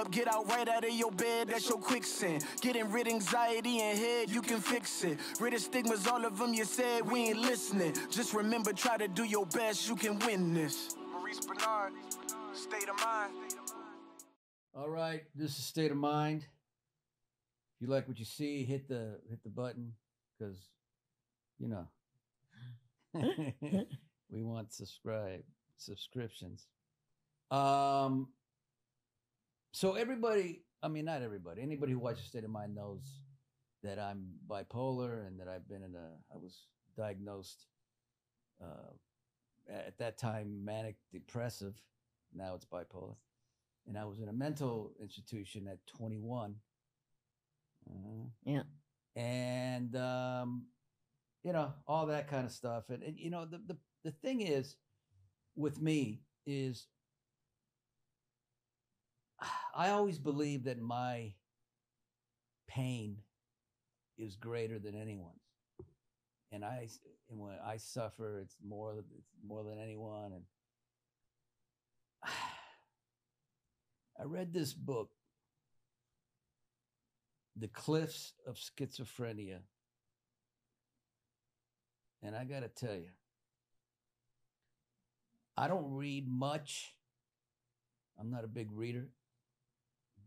up, get out right out of your bed, that's your quicksand. Getting rid anxiety and head, you can fix it. Rid of stigmas, all of them you said, we ain't listening. Just remember, try to do your best, you can win this. Maurice Benard, State of Mind. All right, this is State of Mind. If you like what you see, hit the button, because, you know, we want subscriptions. So everybody, I mean, not everybody, anybody who watches State of Mind knows that I'm bipolar and that I was diagnosed at that time manic depressive. Now it's bipolar. And I was in a mental institution at 21. Yeah. And, you know, all that kind of stuff. And you know, the thing is with me is I always believe that my pain is greater than anyone's. And when I suffer, it's more than anyone. And I read this book, The Cliffs of Schizophrenia. And I got to tell you, I don't read much. I'm not a big reader,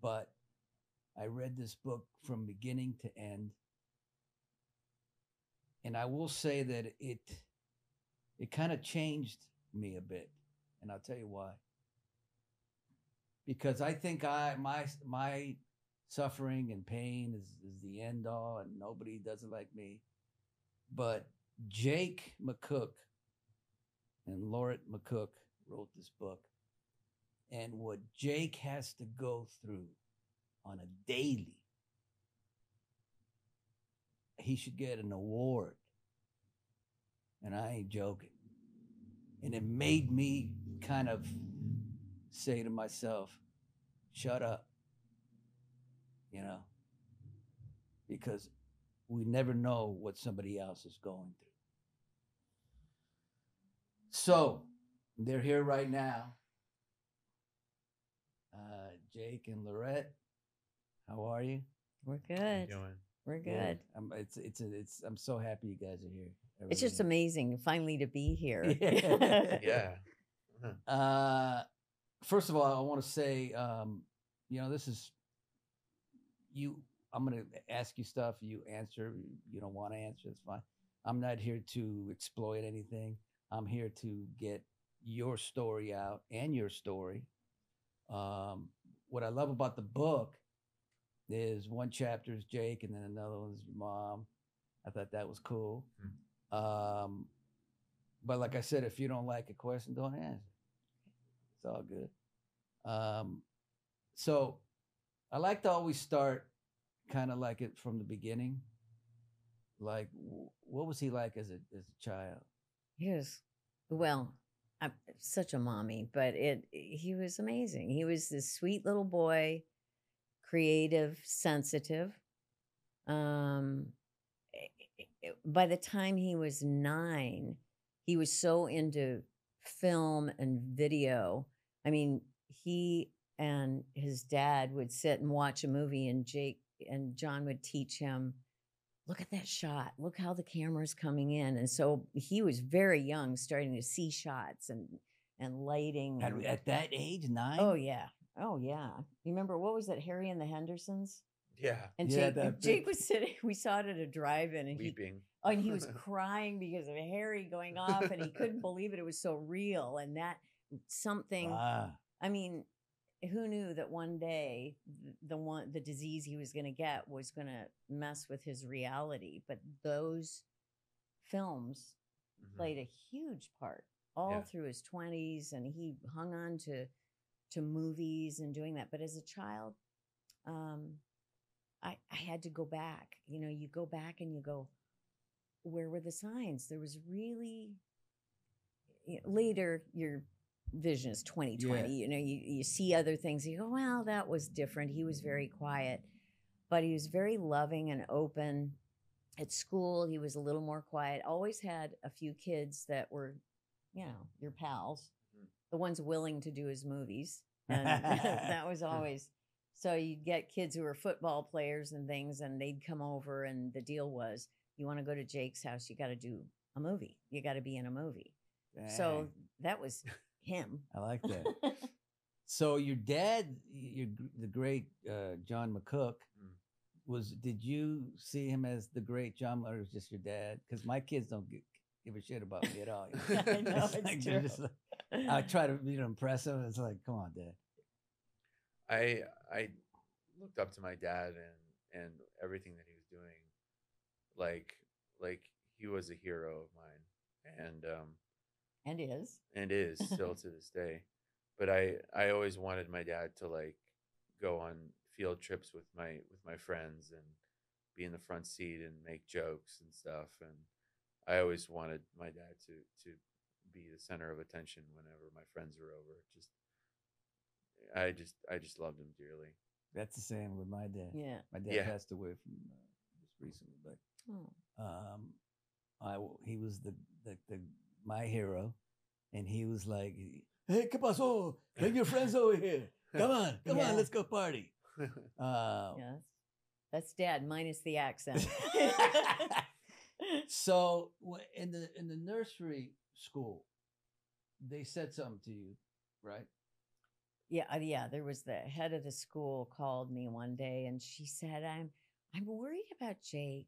but I read this book from beginning to end. And I will say that it kind of changed me a bit. And I'll tell you why. Because I think my suffering and pain is the end all, and nobody does it like me. But Jake McCook and Laurette McCook wrote this book. And what Jake has to go through on a daily, he should get an award. And I ain't joking. And it made me kind of say to myself, shut up, you know, because we never know what somebody else is going through. So they're here right now. Jake and Laurette, how are you? We're good. How you doing? We're good. I'm so happy you guys are here. It's just amazing finally to be here. Yeah. First of all, I want to say, you know, this is you. I'm going to ask you stuff. You answer. You don't want to answer. It's fine. I'm not here to exploit anything. I'm here to get your story out and your story. What I love about the book is one chapter is Jake and then another one is your mom. I thought that was cool. Mm-hmm. But like I said, if you don't like a question, don't answer. It's all good. So I like to always start kind of like it from the beginning. Like, what was he like as a child? He was, well, I'm such a mommy, but he was amazing. He was this sweet little boy, creative, sensitive. By the time he was 9, he was so into film and video. I mean, he and his dad would sit and watch a movie, and Jake and John would teach him, look at that shot. Look how the camera's coming in. And so he was very young, starting to see shots and lighting. At that age, 9? Oh, yeah. Oh, yeah. You remember, what was that, Harry and the Hendersons? Yeah. And Jake was sitting, we saw it at a drive-in. And weeping. He was crying because of Harry going off, and he couldn't believe it. It was so real. And that something, I mean, who knew that one day the disease he was going to get was going to mess with his reality? But those films played a huge part all through his 20s, and he hung on to movies and doing that. But as a child, I had to go back. You know, you go back and you go, where were the signs? There was really, later your vision is 20/20. Yeah. You know, you see other things. You go, well, that was different. He was very quiet, but he was very loving and open. At school, he was a little more quiet. Always had a few kids that were, you know, your pals, the ones willing to do his movies. And that was always So you'd get kids who were football players and things, and they'd come over, and the deal was, you want to go to Jake's house, you got to do a movie. You got to be in a movie. So Dang. that was him. I like that. So your dad, the great John McCook, did you see him as the great John, or was just your dad? Because my kids don't give a shit about me at all. I know, it's true. I try to impress them. It's like, come on, Dad. I looked up to my dad and everything that he was doing, like he was a hero of mine, and is still to this day. But I always wanted my dad to like go on field trips with my friends and be in the front seat and make jokes and stuff. And I always wanted my dad to be the center of attention whenever my friends were over. I just loved him dearly. That's the same with my dad. Yeah. My dad passed away from just recently, but he was the my hero, and he was like, "Hey, ¿qué pasó? Bring your friends over here. Come on, let's go party." Yes, that's Dad minus the accent. So in the nursery school, they said something to you, right? Yeah. There was the head of the school called me one day, and she said, "I'm worried about Jake.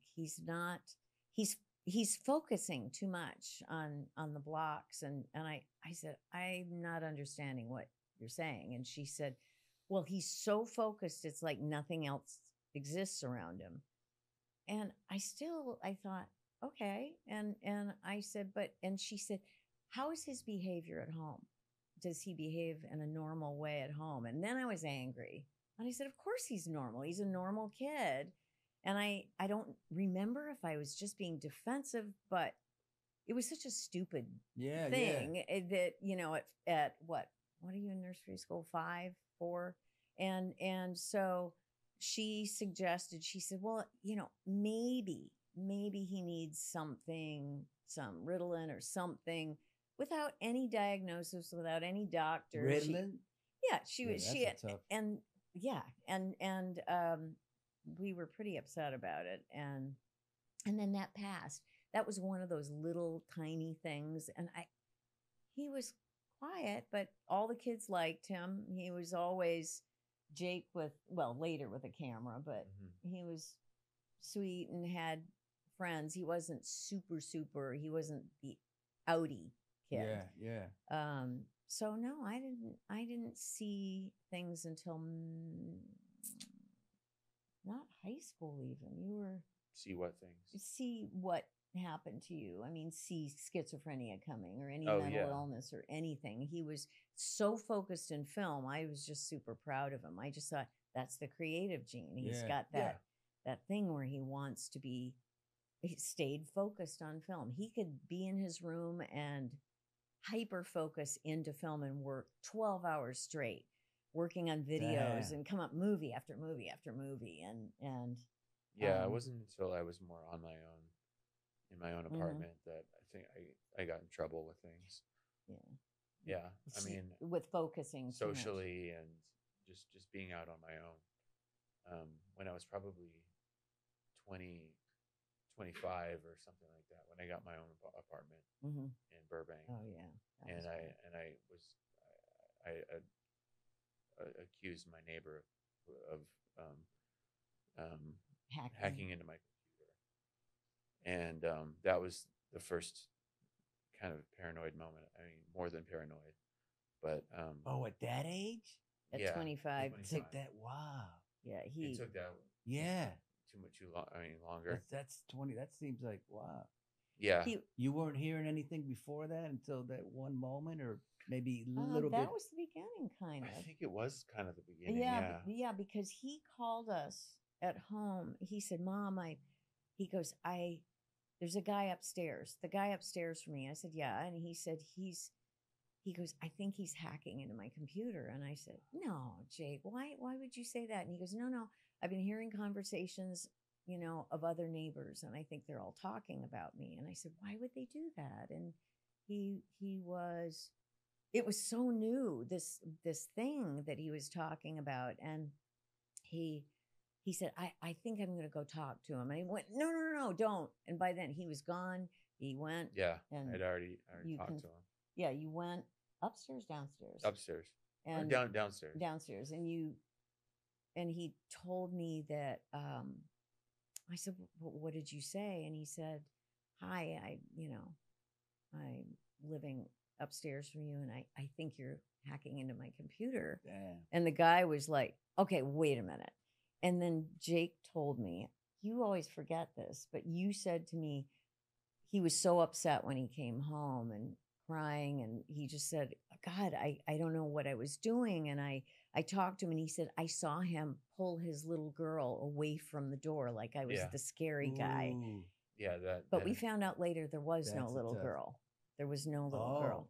He's focusing too much on the blocks." And I said, "I'm not understanding what you're saying." And she said, "Well, he's so focused, it's like nothing else exists around him." And I thought, okay. And I said, and she said, "How is his behavior at home? Does he behave in a normal way at home?" And then I was angry. And I said, "Of course he's normal. He's a normal kid." And I don't remember if I was just being defensive, but it was such a stupid thing that, at what are you in nursery school? 5, 4? And so she suggested, she said, "Well, maybe he needs something, some Ritalin or something," without any diagnosis, without any doctor. Ritalin? She we were pretty upset about it. And then that passed. That was one of those little tiny things. And he was quiet, but all the kids liked him. He was always Jake later with a camera, but he was sweet and had friends. He wasn't super, he wasn't the outie kid. Yeah. So no, I didn't see things until not high school even. You were See what things? See what happened to you. I mean, see schizophrenia coming or any mental illness or anything. He was so focused in film. I was just super proud of him. I just thought, that's the creative gene. He's got that thing where he wants to be. He stayed focused on film. He could be in his room and hyper focus into film and work 12 hours straight, working on videos and come up movie after movie after movie. And it wasn't until I was more on my own in my own apartment that I think I got in trouble with things. Yeah. I mean, with focusing socially and just being out on my own. When I was probably 20, 25 or something like that, when I got my own apartment in Burbank. Oh yeah. I accused my neighbor of hacking into my computer, and that was the first kind of paranoid moment. I mean, more than paranoid, but at that age, at 25, took that. Wow. Yeah, it took that. Too long. I mean, longer. That's 20. That seems like wow. Yeah. You weren't hearing anything before that until that one moment, or maybe a little bit. That was the beginning, kind of. I think it was kind of the beginning. Yeah, because he called us at home. He said, "Mom, he goes, there's a guy upstairs. The guy upstairs for me." I said, "Yeah," and he said, he goes, "I think he's hacking into my computer." And I said, "No, Jake, why would you say that?" And he goes, No, I've been hearing conversations, of other neighbors, and I think they're all talking about me." And I said, "Why would they do that?" And it was so new, this thing that he was talking about. And he said, I think I'm going to go talk to him. And he went, no, don't. And by then he was gone. He went. Yeah. And I'd already talked to him. Yeah. You went upstairs, downstairs. Upstairs. And downstairs. Downstairs. And he told me that, I said, what did you say? And he said, hi, I'm living upstairs from you. And I think you're hacking into my computer. Damn. And the guy was like, okay, wait a minute. And then Jake told me, you always forget this, but you said to me, he was so upset when he came home and crying. And he just said, God, I don't know what I was doing. And I talked to him and he said, I saw him pull his little girl away from the door like I was the scary guy. Ooh. Yeah, But we found out later there was no little girl. There was no little girl.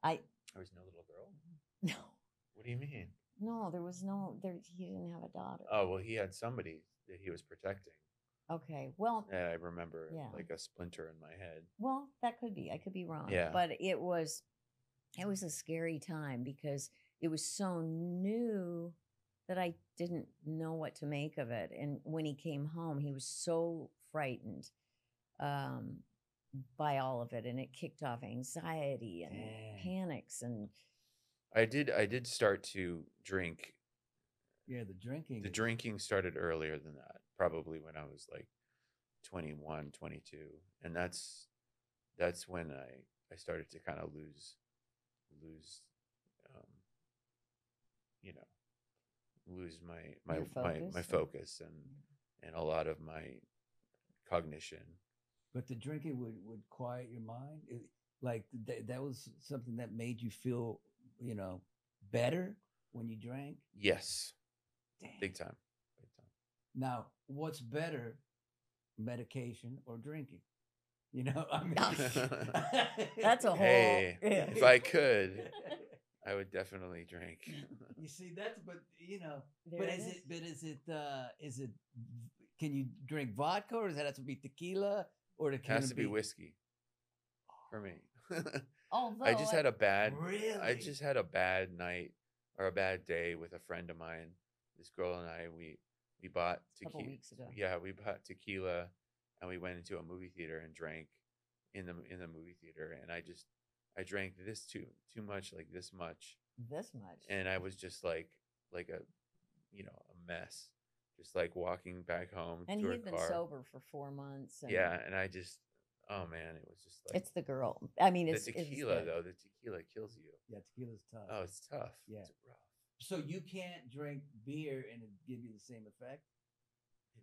There was no little girl? No. What do you mean? No, there was no, he didn't have a daughter. Oh, well, he had somebody that he was protecting. Okay, well. Yeah, I remember Yeah. a splinter in my head. Well, that could be. I could be wrong. Yeah. But it was a scary time because it was so new that I didn't know what to make of it. And when he came home, he was so frightened by all of it. And it kicked off anxiety and panics. And I did start to drink. Yeah, the drinking. The drinking started earlier than that, probably when I was like 21, 22. And that's when I started to kind of lose my focus and a lot of my cognition. But the drinking would quiet your mind. That was something that made you feel, better when you drank. Yes. Damn. Big time. Now, what's better, medication or drinking? I mean, that's a whole. Hey, if I could, I would definitely drink. You see, but is it? Can you drink vodka, or does that have to be tequila, or it has to be whiskey for me? Although I just had a bad. Really? I just had a bad night or a bad day with a friend of mine. This girl and I, we bought tequila. A couple weeks ago. Yeah, we bought tequila, and we went into a movie theater and drank in the movie theater. And I drank this too much, like this much. This much. And I was just like a mess, just like walking back home. And to he'd been car. sober for 4 months. Yeah, and I just, oh man, it was just like. It's the girl. I mean, the tequila though. The tequila kills you. Yeah, tequila's tough. Oh, it's tough. Yeah, it's rough. So you can't drink beer and it give you the same effect?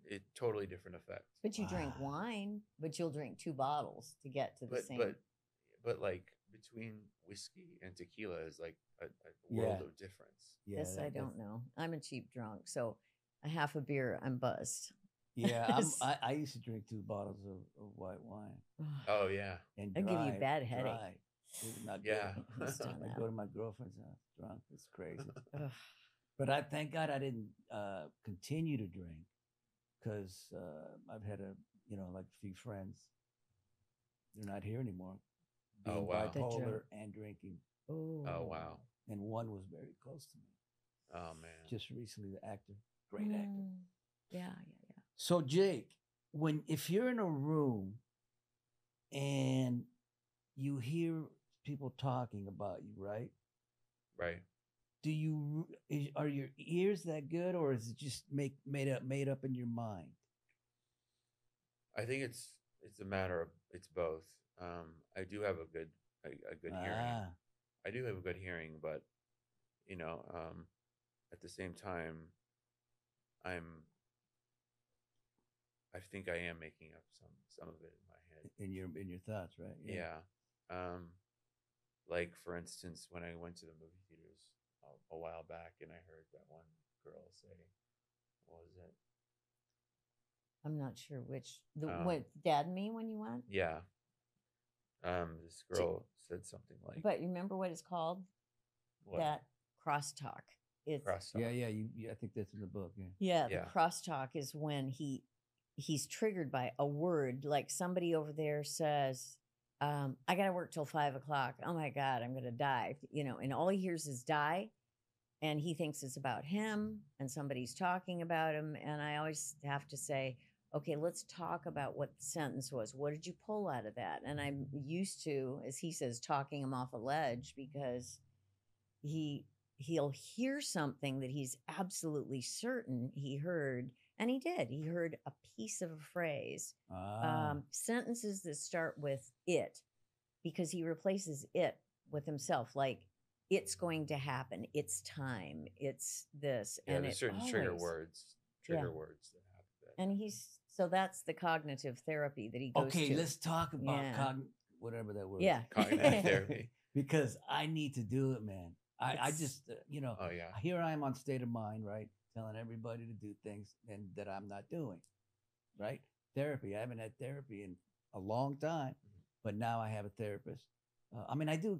It totally different effect. But you drink wine, but you'll drink 2 bottles to get to the same. But like between whiskey and tequila is like a world of difference. Yeah, this I don't know. I'm a cheap drunk, so a half a beer, I'm buzzed. Yeah, I used to drink 2 bottles of white wine. Oh yeah, and it'll give you a bad headache. Not yeah, I go to my girlfriend's house drunk. It's crazy. But I thank God I didn't continue to drink, because I've had a few friends. They're not here anymore. Being bipolar and drinking. Oh wow. And one was very close to me. Oh man. Just recently, the actor, great actor. Yeah. So Jake, if you're in a room and you hear people talking about you, right? Right. Are your ears that good, or is it just made up in your mind? I think it's a matter of it's both. I do have a good hearing. I do have a good hearing, but at the same time, I think I am making up some of it in my head. In your thoughts, right? Yeah. Like for instance, when I went to the movie theaters a while back, and I heard that one girl say, "What was it?" I'm not sure which. What Dad and me when you went? Yeah. This girl said something like. But you remember what it's called? What? That crosstalk. It's crosstalk. Yeah. I think that's in the book. Yeah. The crosstalk is when he's triggered by a word, like somebody over there says, "I got to work till 5 o'clock. Oh my God, I'm gonna die." And all he hears is "die," and he thinks it's about him and somebody's talking about him. And I always have to say, okay, let's talk about what the sentence was. What did you pull out of that? And I'm used to, as he says, talking him off a ledge, because he'll hear something that he's absolutely certain he heard. And he did. He heard a piece of a phrase. Sentences that start with it, because he replaces it with himself. Like, it's going to happen. It's time. It's this. Yeah, and there's certain trigger words that happen. And so that's the cognitive therapy that he goes to. Okay, let's talk about whatever that word. Yeah. Cognitive therapy. Because I need to do it, man. I just, Oh yeah. Here I am on State of Mind, right? Telling everybody to do things and that I'm not doing, right? Therapy. I haven't had therapy in a long time, but now I have a therapist. I mean, I do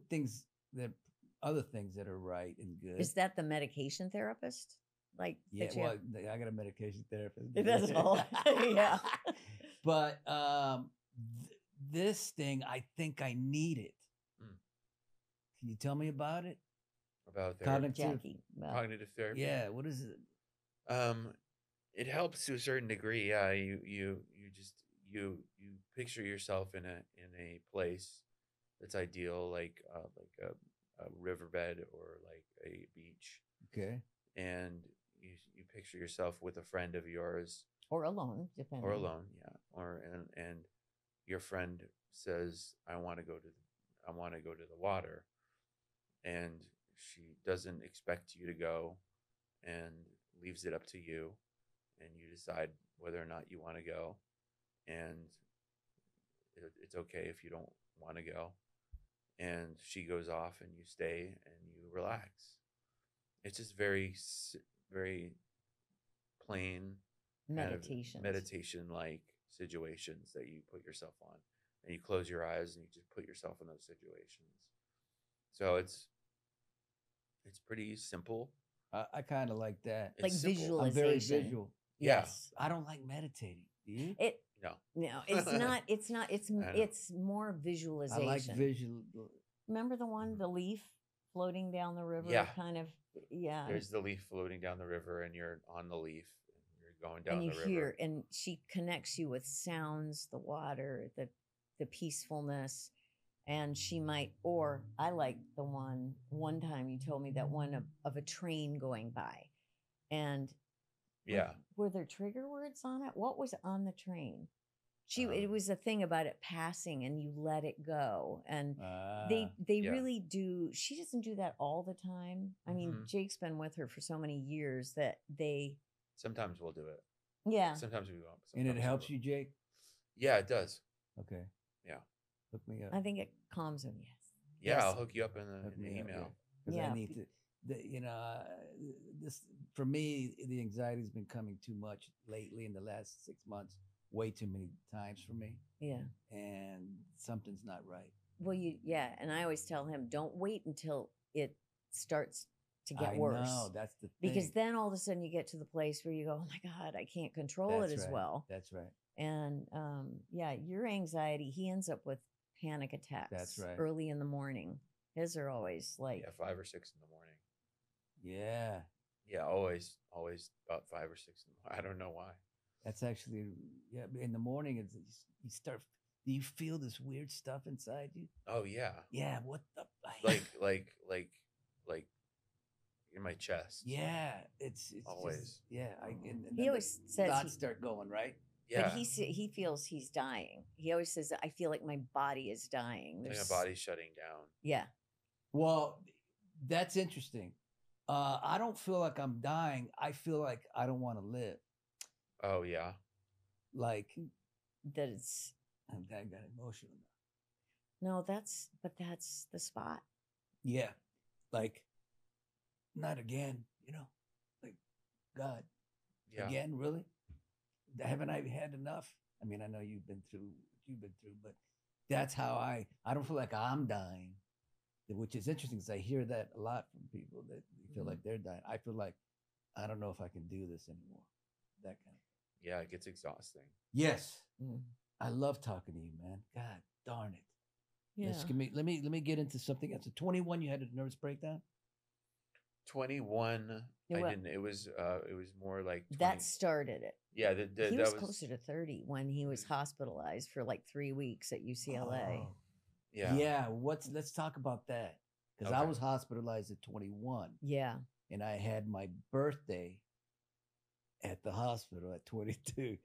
other things that are right and good. Is that the medication therapist? Like, yeah, well, I got a medication therapist. That's all. Yeah. But this thing, I think I need it. Can you tell me about it? About therapy? Cognitive therapy? Yeah, what is it? It helps to a certain degree. Yeah, you picture yourself in a place that's ideal, like a riverbed or like a beach. Okay. And you picture yourself with a friend of yours, or alone, depending. Or alone, yeah. And your friend says, I want to go to the water, and she doesn't expect you to go, and leaves it up to you, and you decide whether or not you want to go, and it's okay if you don't want to go, and she goes off, and you stay and you relax. It's just very, very plain meditation-like situations that you put yourself on, and you close your eyes and you just put yourself in those situations. So it's pretty simple. I kind of like that. Like it's visualization. I'm very visual. Yes. I don't like meditating. Do you? No, it's not. It's more visualization. I like visual. Remember the one, the leaf floating down the river? Yeah. Kind of. Yeah. There's the leaf floating down the river, and you're on the leaf, and you're going down the river. And you hear, and she connects you with sounds, the water, the peacefulness. And she might, or I like the one time you told me that one of a train going by. And were there trigger words on it? What was on the train? It was a thing about it passing and you let it go. And they really do. She doesn't do that all the time. I mean, Jake's been with her for so many years that sometimes we'll do it. Yeah. Sometimes we won't. And it helps you, Jake? Yeah, it does. Okay. Yeah. Hook me up. I think it calms him. Yes. Yeah, yes. I'll hook you up in the email. Because I need to. This for me, the anxiety's been coming too much lately in the last 6 months. Way too many times for me. Yeah. And something's not right. Well, and I always tell him, don't wait until it starts to get worse. No, that's the thing. Because then all of a sudden you get to the place where you go, oh my God, I can't control it as well. That's right. And your anxiety, he ends up with panic attacks. That's right. Early in the morning. His are always like 5 or 6 in the morning. Yeah. Yeah, always about 5 or 6 in the morning. I don't know why. That's actually in the morning you start. Do you feel this weird stuff inside you? Oh yeah. Yeah. What the like in my chest. Yeah. It's always. Just, yeah. He always says thoughts start going right. Yeah. But he feels he's dying. He always says, I feel like my body is dying. Like my body's shutting down. Yeah. Well, that's interesting. I don't feel like I'm dying. I feel like I don't want to live. Oh yeah. Like that it's I got emotional now. No, that's the spot. Yeah. Like not again, like God. Yeah. Again, really? Haven't I had enough? I mean, I know you've been through what you've been through, but that's how I don't feel like I'm dying. Which is interesting because I hear that a lot from people that feel like they're dying. I feel like I don't know if I can do this anymore. That kind of. Yeah, it gets exhausting. Yes. I love talking to you, man. God darn it. Yeah. Let me get into something else. At 21, you had a nervous breakdown? 21. I didn't. It was more like 20. That started it. Yeah, he was closer to 30 when he was hospitalized for like 3 weeks at UCLA. Oh. Yeah. Yeah. Let's talk about that. Because I was hospitalized at 21. Yeah. And I had my birthday at the hospital at 22. It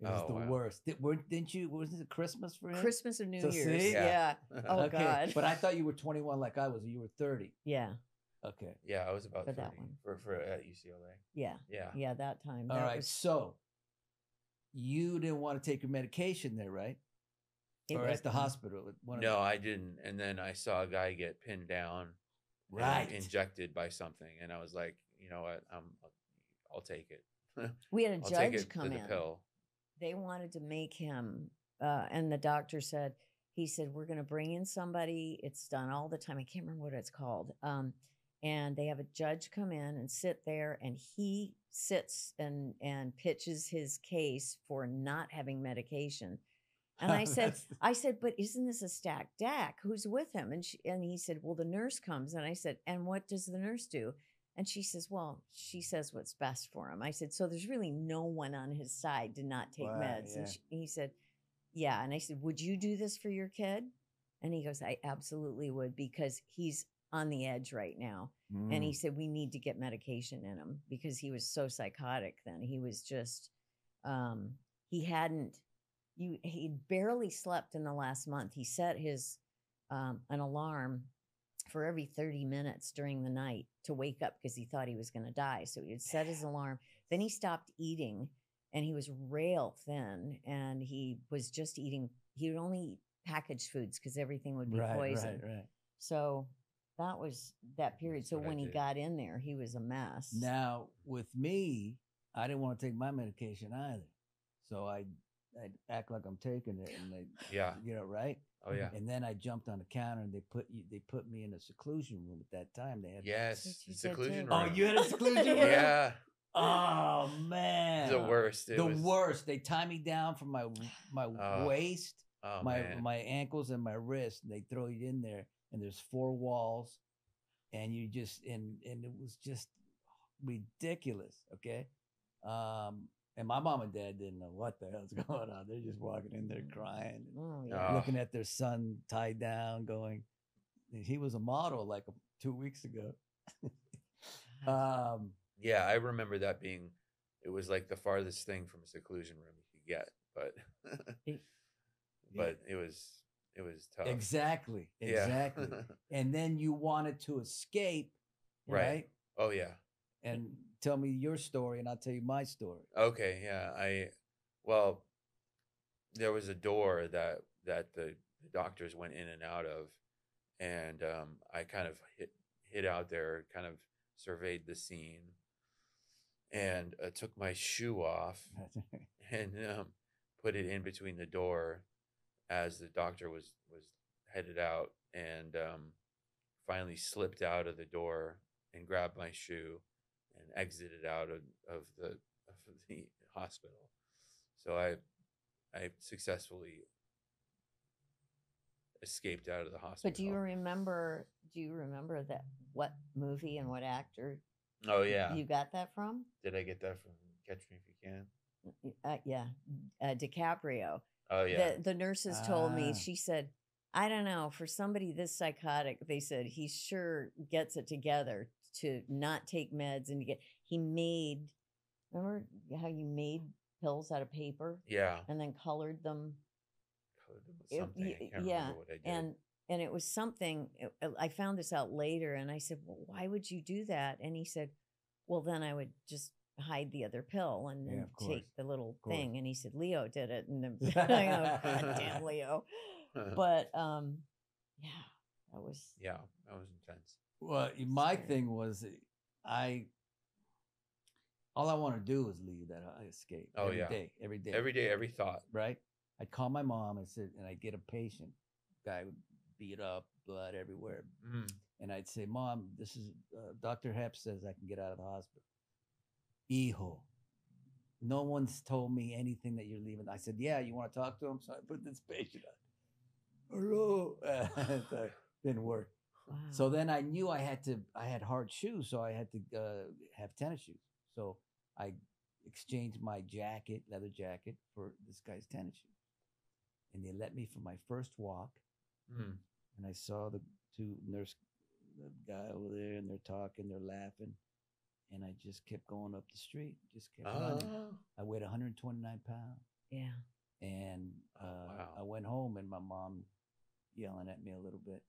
was the worst. Didn't you? Wasn't it Christmas for him? Christmas or New Year's? See? Yeah. Oh, okay. God. But I thought you were 21 like I was. You were 30. Yeah. Okay. Yeah, I was about For 30 that one. for at UCLA. Yeah. Yeah. Yeah, that time. All that right. was- So you didn't want to take your medication there, right? it Or was at the fun. hospital? No, I didn't. And then I saw a guy get pinned down, Right. and injected by something, and I was like, you know what, I'll take it. We had a I'll take judge it come for the in. pill. They wanted to make him, and the doctor said, he said, we're going to bring in somebody. It's done all the time. I can't remember what it's called. And they have a judge come in and sit there, and he sits and pitches his case for not having medication. And I said, but isn't this a stacked deck? Who's with him? And he said, well, the nurse comes. And I said, and what does the nurse do? And she says, well, she says what's best for him. I said, so there's really no one on his side to not take meds. Yeah. And he said, yeah. And I said, would you do this for your kid? And he goes, I absolutely would, because he's on the edge right now. And he said, we need to get medication in him, because he was so psychotic then. He was just, he barely slept in the last month. He set his, an alarm for every 30 minutes during the night to wake up, because he thought he was going to die. So he would set his alarm. Then he stopped eating, and he was rail thin, and he was just eating. He would only eat packaged foods because everything would be poison. Right. So that was that period. That's So what I when he did. got in there, he was a mess. Now, with me, I didn't want to take my medication either. So I'd act like I'm taking it, and Yeah. right? Oh yeah. And then I jumped on the counter, and they put me in a seclusion room at that time. They had Yes. That's what you said Seclusion too. room. Oh, you had a seclusion room? Yeah. Oh man. The worst. It The was, worst. They tie me down from my waist, Oh, my man. my ankles, and my wrist. And they throw you in there, and there's 4 walls, and you just and it was just ridiculous. Okay. And my mom and dad didn't know what the hell's going on. They're just walking in there crying, Oh, yeah. yeah. looking at their son tied down, going, he was a model like 2 weeks ago. Yeah, I remember that being. It was like the farthest thing from a seclusion room you could get, but but it was tough. Exactly. Yeah. And then you wanted to escape, Right. right? Oh yeah. And tell me your story, and I'll tell you my story. Okay, yeah. There was a door that the doctors went in and out of, and I kind of hid out there, kind of surveyed the scene, and took my shoe off and put it in between the door as the doctor was headed out, and finally slipped out of the door and grabbed my shoe and exited out of the hospital. So I successfully escaped out of the hospital. But do you remember that what movie and what actor Oh yeah. you got that from? Did I get that from Catch Me If You Can? Yeah. DiCaprio. Oh yeah. The nurses told me, Ah. she said, I don't know, for somebody this psychotic, they said he sure gets it together to not take meds and remember how you made pills out of paper Yeah. and then colored them? Colored them with something. I can't yeah, remember what I did. and it was something, I found this out later, and I said, well, why would you do that? And he said, well, then I would just hide the other pill and then of course, take the little course. thing. And he said, Leo did it. And then I go, God damn Leo. But yeah, that was intense. Well, my Scary. thing was, all I want to do is leave that escape. Oh, every yeah. day, every day, Every day, every thought. right? I'd call my mom and said, and I'd get a patient. Guy would beat up, blood everywhere, Mm. and I'd say, "Mom, this is Dr. Hep says I can get out of the hospital." Hijo, no one's told me anything that you're leaving. I said, "Yeah, you want to talk to him?" So I put this patient on. Hello, so it didn't work. Wow. So then I knew I had hard shoes, so I had to have tennis shoes. So I exchanged my leather jacket, for this guy's tennis shoes. And they let me for my first walk. Mm. And I saw the the guy over there, and they're talking, they're laughing. And I just kept going up the street, just kept running. I weighed 129 pounds. Yeah. And wow. I went home, and my mom yelling at me a little bit.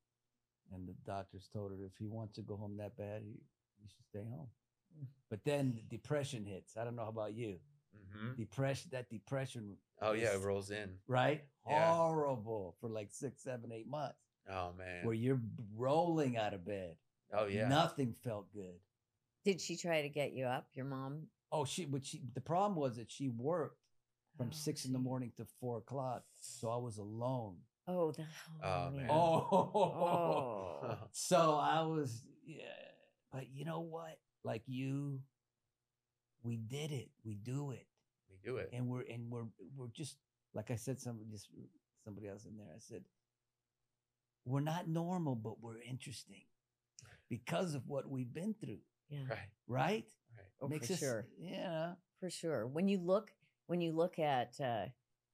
And the doctors told her if he wants to go home that bad, he should stay home. But then the depression hits. I don't know about you. Mm-hmm. That depression. Oh, yeah, it rolls in. Right? Yeah. Horrible for like 6, 7, 8 months. Oh, man. Where you're rolling out of bed. Oh, yeah. Nothing felt good. Did she try to get you up, your mom? Oh, the problem was that she worked from 6 in the morning to 4 o'clock. So I was alone. Oh, man. Oh. So I was, yeah. But you know what? Like you, we did it. We do it. We do it. And we're just, like I said, somebody else in there, I said, we're not normal, but we're interesting because of what we've been through. Yeah. Right? Oh, Makes for us, sure. Yeah. For sure. When you look at,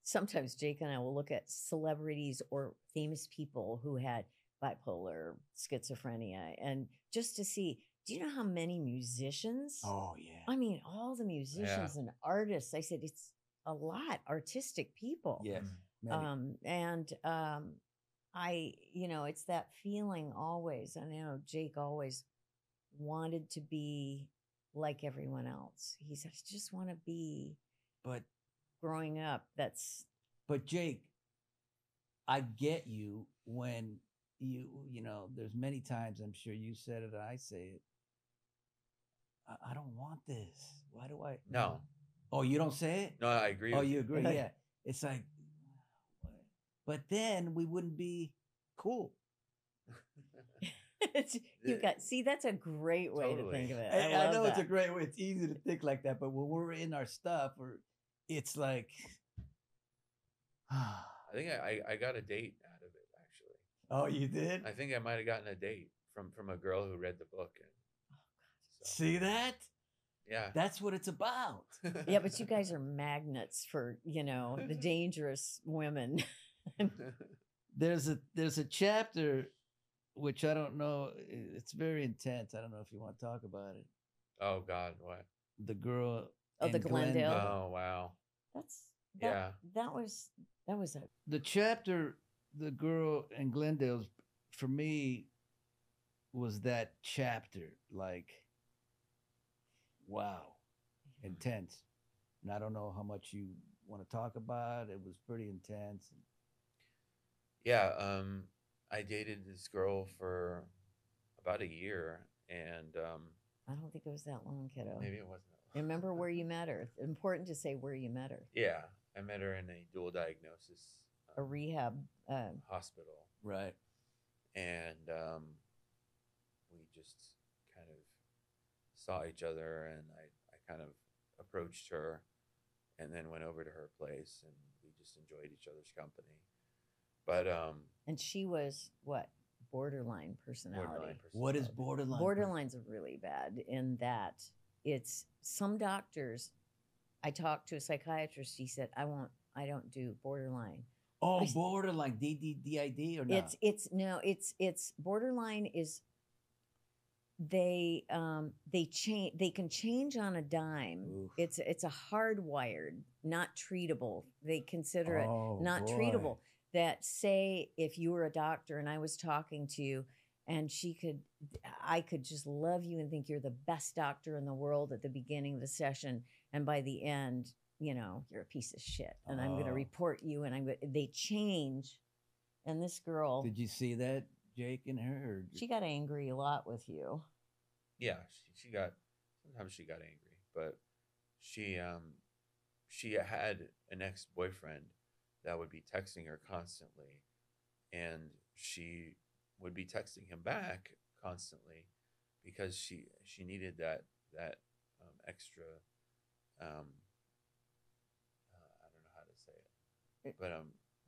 sometimes Jake and I will look at celebrities or famous people who had bipolar, schizophrenia, and just to see, do you know how many musicians? Oh, yeah. I mean, all the musicians and artists. I said, it's a lot, artistic people. Yes. It's that feeling always. I know Jake always wanted to be like everyone else. He said, I just want to be. But growing up, But Jake, I get you when there's many times, I'm sure you said it, I say it. I don't want this. Why do I? No. Oh, you don't say it? No, I agree. Oh, you agree? Yeah. It's like, but then we wouldn't be cool. That's a great way to think of it. I know it's a great way. It's easy to think like that, but when we're in our stuff, it's like, I think I got a date out of it, actually. Oh, you did? I think I might have gotten a date from a girl who read the book. See that? Yeah. That's what it's about. Yeah, but you guys are magnets for, the dangerous women. There's a chapter which I don't know. It's very intense. I don't know if you want to talk about it. Oh God, what? The girl. Oh, the Glendale. Oh wow. That was the chapter. The girl in Glendale's, for me, was that chapter. Like, wow, intense. And I don't know how much you want to talk about. It was pretty intense. Yeah. I dated this girl for about a year, and I don't think it was that long, kiddo. Maybe it wasn't. Remember where you met her. Important to say where you met her. Yeah, I met her in a dual diagnosis. A rehab hospital. Right. And we just kind of saw each other, and I kind of approached her and then went over to her place, and we just enjoyed each other's company. But and she was what? Borderline personality. What is borderline? Borderline's really bad in that it's some doctors. I talked to a psychiatrist. He said, I don't do borderline. Oh, borderline, DID or not? It's borderline is they can change on a dime. Oof. It's a hardwired, not treatable. They consider it not treatable. That say if you were a doctor and I was talking to you and I could just love you and think you're the best doctor in the world at the beginning of the session, and by the end, you're a piece of shit, and I'm going to report you, and they change. And this girl, did you see that, Jake, and her? She got angry a lot with you. Yeah, sometimes she got angry, but she had an ex-boyfriend that would be texting her constantly, and she would be texting him back constantly because she needed that extra I don't know how to say it, but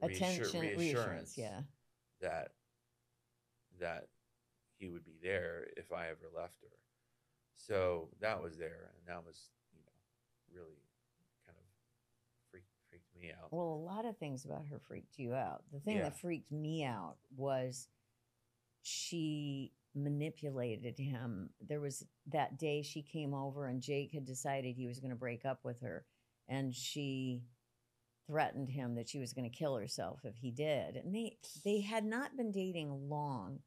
attention, reassurance, yeah, that he would be there if I ever left her. So that was there, and that was, really kind of freaked me out. Well, a lot of things about her freaked you out. The thing that freaked me out was she manipulated him. There was that day she came over and Jake had decided he was going to break up with her, and she threatened him that she was going to kill herself if he did. And they had not been dating long,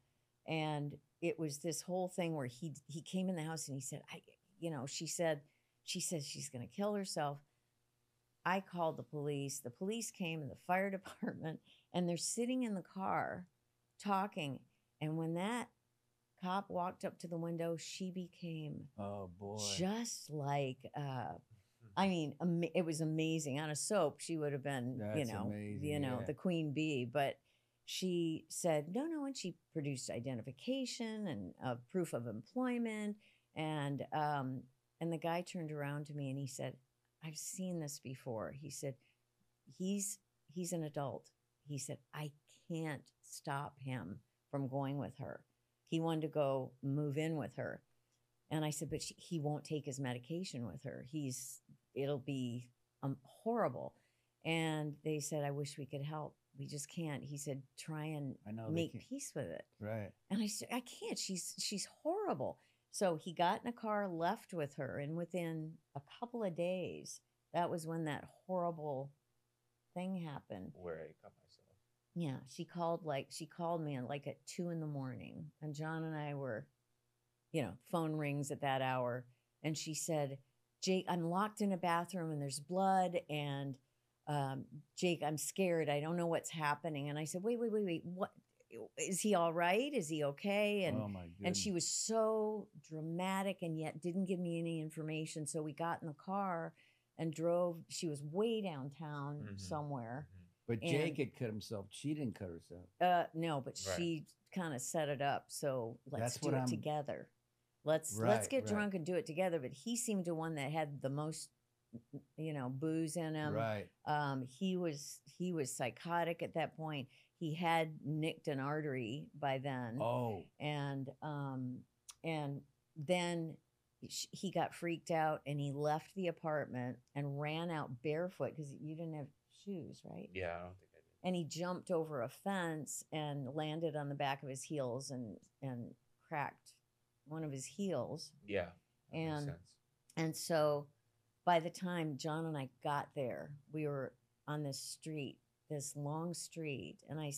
and it was this whole thing where he came in the house and he said, she said she's going to kill herself. I called the police. The police came and the fire department, and they're sitting in the car talking. And when that cop walked up to the window, she became just like it was amazing. On a soap, she would have been, amazing, the queen bee. But she said no, and she produced identification and proof of employment. And the guy turned around to me and he said, I've seen this before. He said, he's an adult. He said, I can't stop him from going with her. He wanted to go move in with her. And I said, but he won't take his medication with her. It'll be horrible. And they said, I wish we could help. We just can't. He said, try and make peace with it. Right. And I said, I can't. She's horrible. So he got in a car, left with her. And within a couple of days, that was when that horrible thing happened. Where I cut myself. Yeah. She called me at 2 a.m. And John and I were, phone rings at that hour. And she said, Jake, I'm locked in a bathroom and there's blood. And Jake, I'm scared. I don't know what's happening. And I said, wait. What? Is he all right? Is he okay? And, oh my goodness. And she was so dramatic and yet didn't give me any information. So we got in the car and drove. She was way downtown somewhere. But Jake had cut himself. She didn't cut herself. No, but she kind of set it up. So let's do it together. Let's get drunk and do it together. But he seemed to one that had the most, booze in him. Right. He was psychotic at that point. He had nicked an artery by then. Oh. And then he got freaked out and he left the apartment and ran out barefoot because you didn't have shoes, right? Yeah, I don't think I did. And he jumped over a fence and landed on the back of his heels and cracked one of his heels. Yeah, that makes sense. And so by the time John and I got there, we were on this street, this long street, and I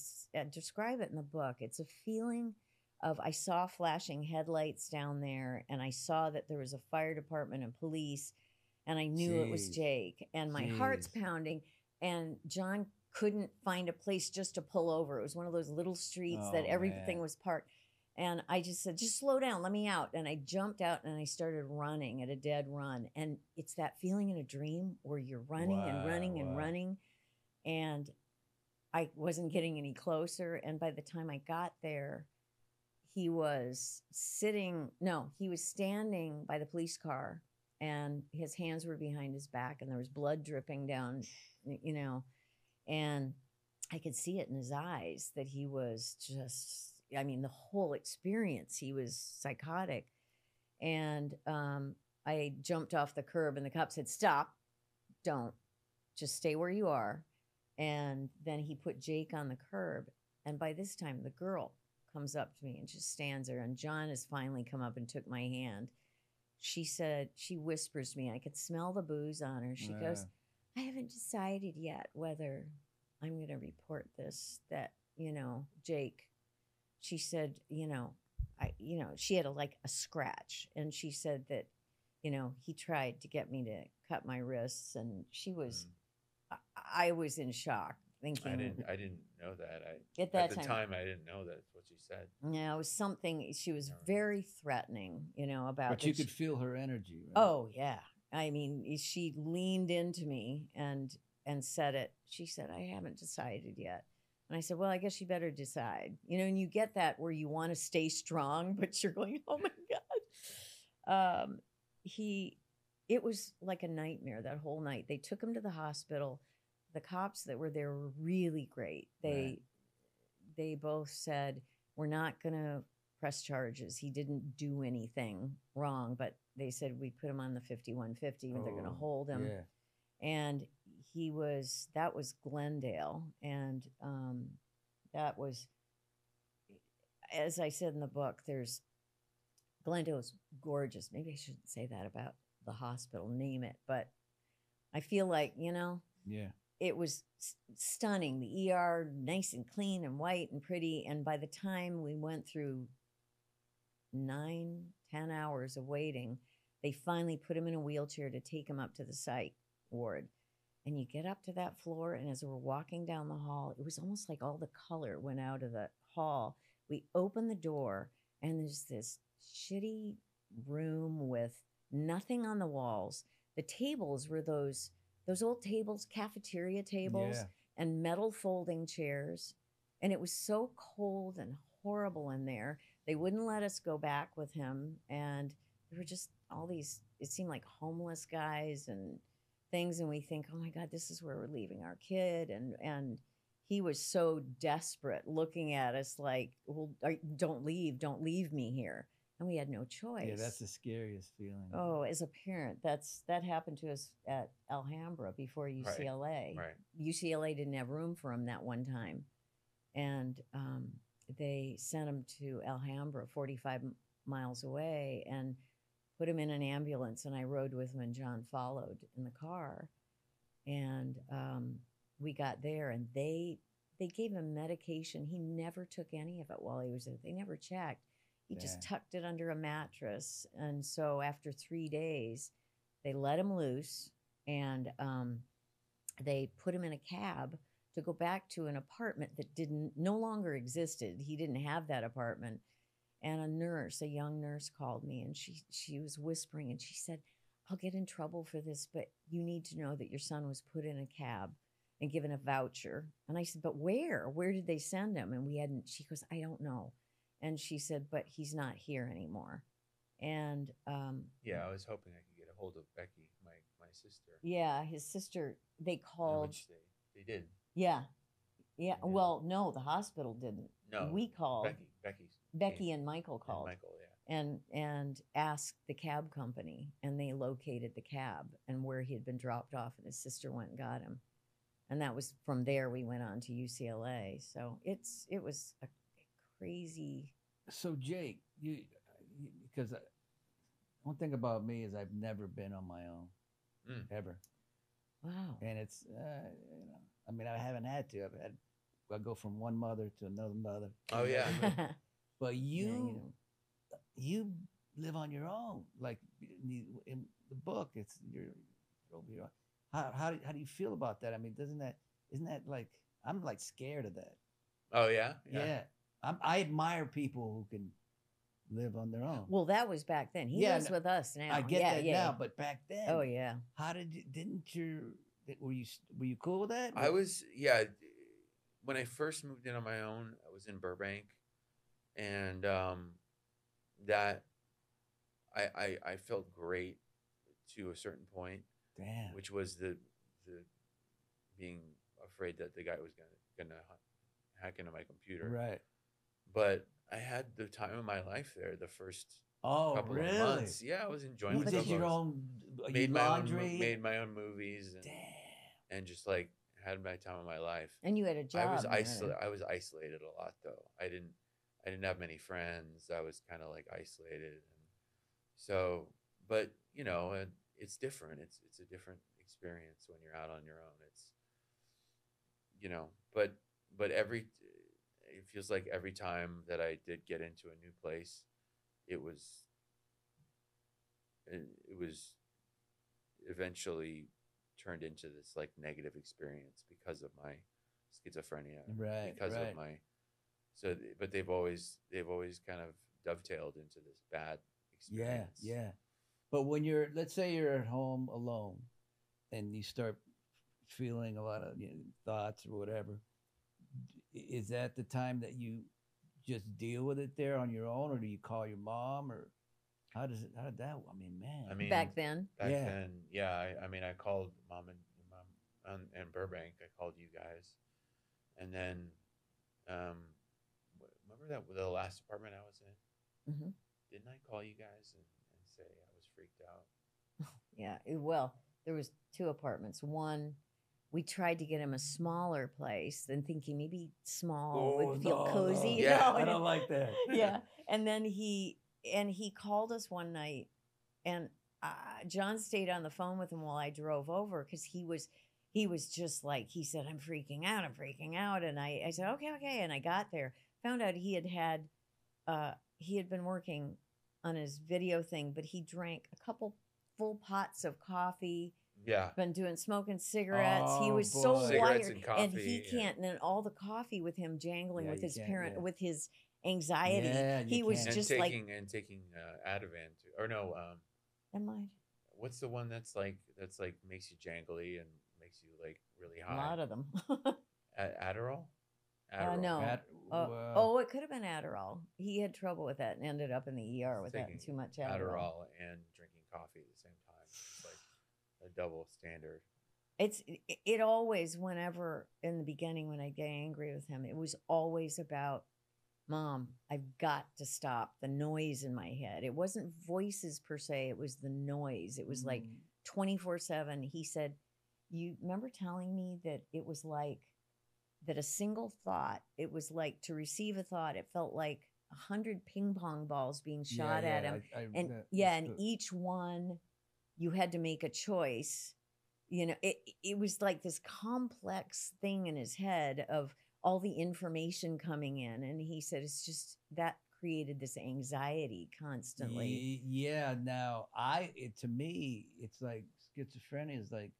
describe it in the book. It's a feeling of, I saw flashing headlights down there, and I saw that there was a fire department and police, and I knew it was Jake, and my heart's pounding, and John couldn't find a place just to pull over. It was one of those little streets that everything was parked. And I just said, just slow down, let me out. And I jumped out and I started running at a dead run. And it's that feeling in a dream where you're running and running and running. And I wasn't getting any closer. And by the time I got there, he was standing by the police car and his hands were behind his back and there was blood dripping down, and I could see it in his eyes that he was just, the whole experience, he was psychotic. And I jumped off the curb and the cop said, stop, don't, just stay where you are. And then he put Jake on the curb. And by this time, the girl comes up to me and just stands there. And John has finally come up and took my hand. She said, she whispers to me, I could smell the booze on her. She goes, I haven't decided yet whether I'm going to report this, that, Jake. She said, she had a scratch. And she said that, he tried to get me to cut my wrists. And she was, I was in shock thinking. I didn't know that. At the time, I didn't know that's what she said. Yeah, it was something, she was very threatening, about. But you could feel her energy. Right? Oh, yeah. She leaned into me and said it. She said, I haven't decided yet. And I said, well, I guess you better decide. And you get that where you want to stay strong, but you're going, oh, my God. It was like a nightmare that whole night. They took him to the hospital. The cops that were there were really great. They both said, we're not going to press charges. He didn't do anything wrong, but they said we put him on the 5150 and they're going to hold him. Yeah. And that was Glendale. And that was, as I said in the book, Glendale's gorgeous. Maybe I shouldn't say that about the hospital, name it. But I feel like, yeah, it was stunning. The ER, nice and clean and white and pretty. And by the time we went through 9-10 hours of waiting, they finally put him in a wheelchair to take him up to the psych ward. And you get up to that floor, and as we're walking down the hall, it was almost like all the color went out of the hall. We open the door, and there's this shitty room with nothing on the walls. The tables were those old tables, cafeteria tables, and metal folding chairs. And it was so cold and horrible in there. They wouldn't let us go back with him. And there were just all these, it seemed like homeless guys and things. And we think, oh my God, this is where we're leaving our kid. And he was so desperate looking at us like, well, don't leave me here. And we had no choice. Yeah, that's the scariest feeling. Oh, as a parent, that happened to us at Alhambra before UCLA. Right. UCLA didn't have room for him that one time. And they sent him to Alhambra, 45 miles away, and put him in an ambulance. And I rode with him, and John followed in the car. And we got there, and they gave him medication. He never took any of it while he was there. They never checked. He just tucked it under a mattress. And so after 3 days, they let him loose, and they put him in a cab to go back to an apartment that no longer existed. He didn't have that apartment. And a young nurse called me, and she was whispering, and she said, I'll get in trouble for this, but you need to know that your son was put in a cab and given a voucher. And I said, but where? Where did they send him? And she goes, I don't know. And she said, but he's not here anymore. And I was hoping I could get a hold of Becky, my sister. Yeah, his sister, they called. Which they did. Yeah. Well, no, the hospital didn't. No. We called. Becky yeah. and Michael called. And Michael, yeah. And asked the cab company, and they located the cab and where he had been dropped off, and his sister went and got him. And that was from there we went on to UCLA. So it was a crazy. So Jake, because one thing about me is I've never been on my own, ever. Wow. And it's I mean, I haven't had to. I go from one mother to another mother. Oh yeah. But you live on your own. Like in the book, it's you're over your. How do you feel about that? I mean, isn't that like, I'm like scared of that. Oh yeah. Yeah. I admire people who can live on their own. Well, that was back then. He lives with us now. I get that now, but back then. Oh yeah. How were you cool with that? I was, when I first moved in on my own, I was in Burbank, and that I felt great to a certain point. Damn. Which was the being afraid that the guy was gonna hack into my computer. Right. But I had the time of my life there. The first couple really? of months. Yeah, I was enjoying myself. Did your own made laundry? Made my own movies. And just like had my time of my life. And you had a job. I was isolated a lot though. I didn't have many friends. I was kind of like isolated, and so. But it's different. It's a different experience when you're out on your own. It's but it feels like every time that I did get into a new place, it was eventually turned into this like negative experience because of my schizophrenia. Right. Because of my but they've always kind of dovetailed into this bad experience. Yeah. But when let's say you're at home alone and you start feeling a lot of thoughts or whatever, is that the time that you just deal with it there on your own, or do you call your mom, or how did that? I mean, back then, yeah. I called mom and Burbank. I called you guys, and then remember that the last apartment I was in? Didn't I call you guys and say I was freaked out? Yeah. Well, there was 2 apartments. One, we tried to get him a smaller place and thinking maybe small would feel cozy. No. Yeah, I don't like that. Yeah. And then he called us one night, and John stayed on the phone with him while I drove over, because he was just like, he said, I'm freaking out. And I said, okay. And I got there, found out he had been working on his video thing, but he drank a couple full pots of coffee. Yeah. Been smoking cigarettes. He was boy. so Cigarettes wired, and coffee, and he can't. And then all the coffee with him jangling with you his can't, parent, with his anxiety. Yeah, he was can't. just and like, taking Ativan or no, am I? what's the one that's like makes you jangly and makes you like really high? A lot of them. Adderall? No. Well, It could have been Adderall. He had trouble with that and ended up in the ER with that and too much Adderall. And drinking coffee at the same time. It's like a double standard. It always, whenever in the beginning when I get angry with him, it was always about, Mom, I've got to stop the noise in my head. It wasn't voices per se, it was the noise. It was like 24/7. He said, you remember telling me that it was like that a single thought, it was like to receive a thought, it felt like 100 ping pong balls being shot at him. And each one you had to make a choice. You know, it was like this complex thing in his head of all the information coming in. And he said it's just that created this anxiety constantly. Yeah. Now, to me, it's like schizophrenia is like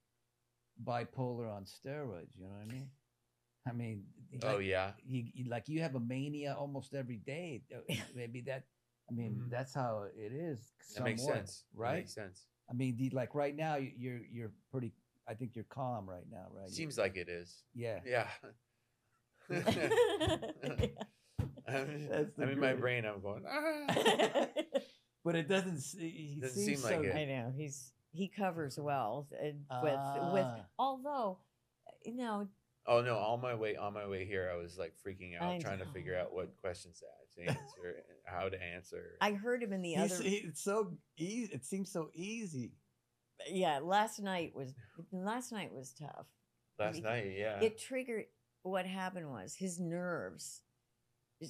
bipolar on steroids. You know what I mean? I mean, you have a mania almost every day. Maybe that. I mean, that's how it is. That makes sense, right? That makes sense. I mean, like right now, you're pretty. I think you're calm right now, right? Seems like it is. Yeah. Yeah. I'm in my brain. I'm going. But it doesn't. Doesn't seem like it. I know he covers well with although, you know. Oh no! On my way here, I was like freaking out, trying to figure out what questions to answer, how to answer. I heard him in the other. It's so easy. It seems so easy. Yeah, last night was tough. Last night, yeah. It triggered. What happened was his nerves.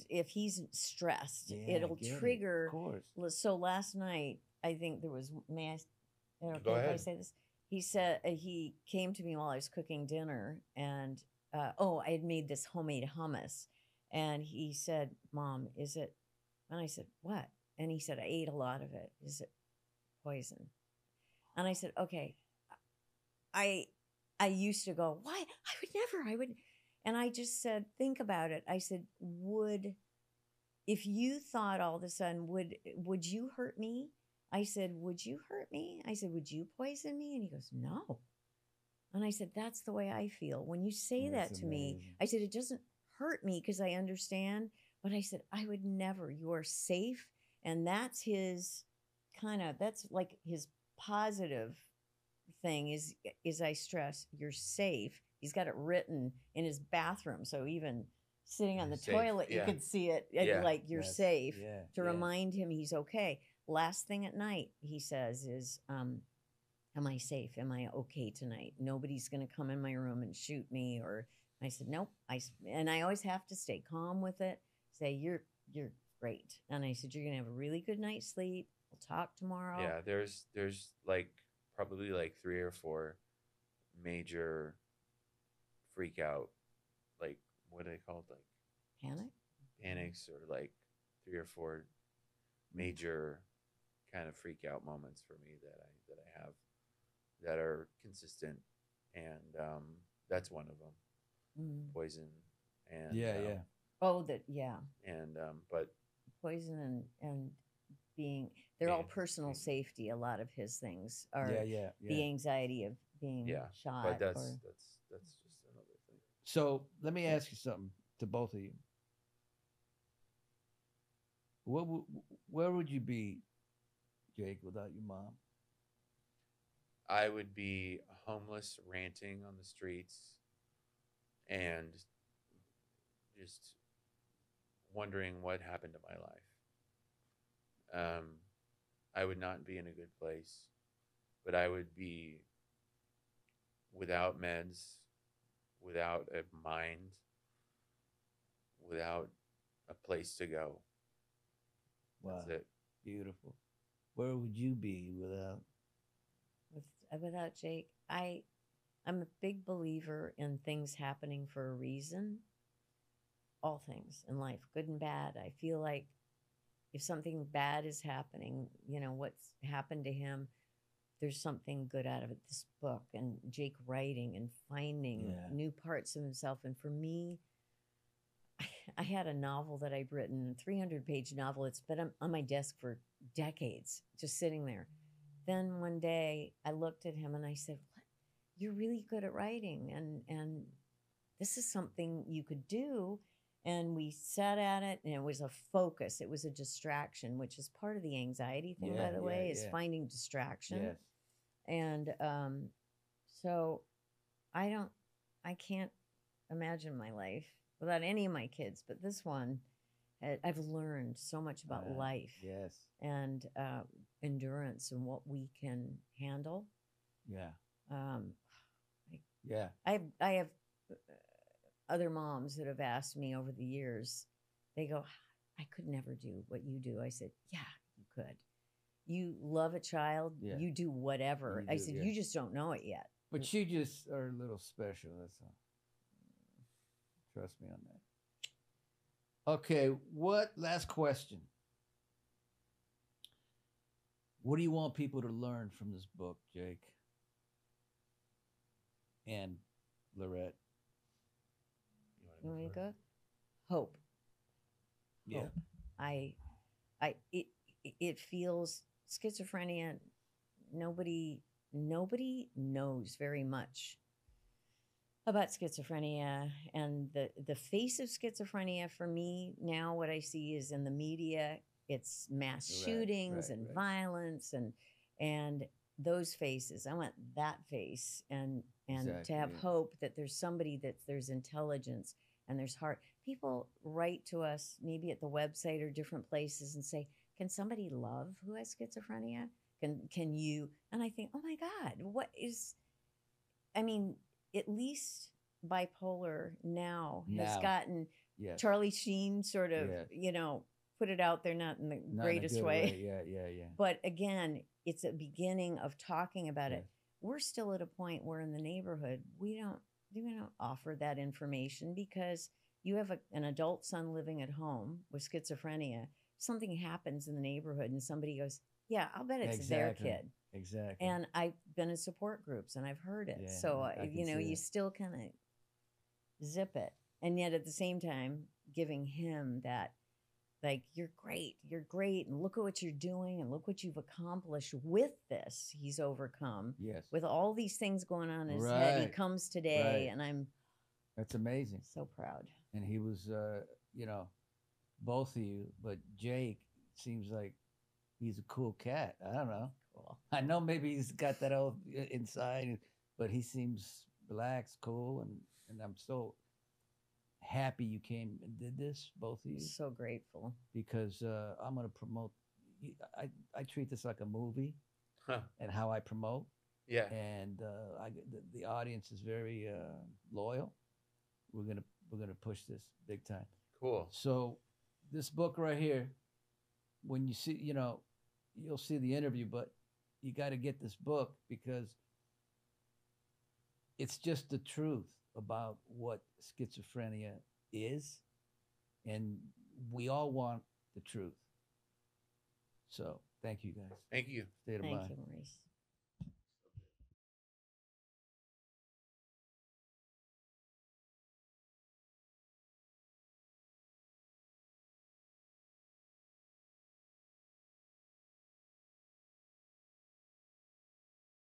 If he's stressed, it'll trigger. Of course. So last night, I think there was. Go ahead. If I say this? He said he came to me while I was cooking dinner, and I had made this homemade hummus, and he said, "Mom, is it?" And I said, "What?" And he said, "I ate a lot of it. Is it poison?" And I said, "Okay." I used to go, "Why? I would." And I just said, "Think about it." I said, if you thought all of a sudden, would you hurt me? I said, "Would you hurt me?" I said, "Would you poison me?" And he goes, "No." And I said, "That's the way I feel. When you say that to me," I said, "it doesn't hurt me because I understand." But I said, "I would never. You are safe." And that's his that's like his positive thing is I stress, you're safe. He's got it written in his bathroom. So even sitting on the toilet, you can see it like you're safe to remind him he's okay. Last thing at night, he says is, am I safe? Am I okay tonight? Nobody's going to come in my room and shoot me. Or I said, nope. And I always have to stay calm with it. Say, you're great. And I said, you're going to have a really good night's sleep. We'll talk tomorrow. Yeah, there's like probably like 3 or 4 major freak out, like what are they called? Like panics, or like 3 or 4 major kind of freak out moments for me that I have that are consistent, and that's one of them. Poison and and but poison and being all personal safety. A lot of his things are the anxiety of being shot. But that's just another thing. So let me ask you something to both of you. Where would you be, Jake, without your mom? I would be homeless, ranting on the streets, and just wondering what happened to my life. I would not be in a good place, but I would be without meds, without a mind, without a place to go. Wow. That's it. Beautiful. Where would you be without Jake? I'm a big believer in things happening for a reason. All things in life, good and bad. I feel like if something bad is happening, you know, what's happened to him, there's something good out of it. This book and Jake writing and finding new parts of himself. And for me, I had a novel that I'd written, a 300-page novel. It's been on my desk for decades, just sitting there. Then one day I looked at him and I said, "What? You're really good at writing, and this is something you could do." And we sat at it, and it was a focus. It was a distraction, which is part of the anxiety thing, by the way, is finding distraction. Yes. And so I can't imagine my life without any of my kids. But this one, I've learned so much about life. Yes. And endurance and what we can handle. Yeah. I have other moms that have asked me over the years, they go, "I could never do what you do." I said, "Yeah, you could. You love a child, you do whatever." I said, "You just don't know it yet." But you just are a little special, that's all. Trust me on that. Okay, last question. What do you want people to learn from this book, Jake? And Laurette? You want me to go? Hope. Yeah. Hope. It feels schizophrenia. Nobody knows very much about schizophrenia, and the face of schizophrenia for me now, what I see is in the media, it's mass shootings and violence and those faces. I want that face, and to have hope that there's somebody, that there's intelligence and there's heart. People write to us maybe at the website or different places and say, "Can somebody love who has schizophrenia? Can you?" And I think, oh my God, what is, I mean, at least bipolar now has gotten, Charlie Sheen sort of, you know, put it out there, not in the greatest way. Yeah. But again, it's a beginning of talking about it. We're still at a point where in the neighborhood, we don't offer that information, because you have an adult son living at home with schizophrenia. Something happens in the neighborhood and somebody goes, "Yeah, I'll bet it's their kid." Exactly. And I've been in support groups and I've heard it. So, you know, you still kind of zip it. And yet at the same time, giving him that, like, you're great, and look at what you're doing, and look what you've accomplished with this. He's overcome. Yes. With all these things going on in his head, he comes today, and that's amazing. So proud. And he was, you know, both of you, but Jake seems like he's a cool cat. I don't know. Cool. I know maybe he's got that old inside, but he seems relaxed, cool, and I'm so happy you came and did this, both of you. So grateful. Because I'm going to promote. I treat this like a movie, and how I promote. Yeah. And the audience is very loyal. We're gonna push this big time. Cool. So this book right here, when you see, you know, you'll see the interview, but you got to get this book, because it's just the truth about what schizophrenia is, and we all want the truth. So thank you, guys. Thank you. State of mind. Thank you, Maurice.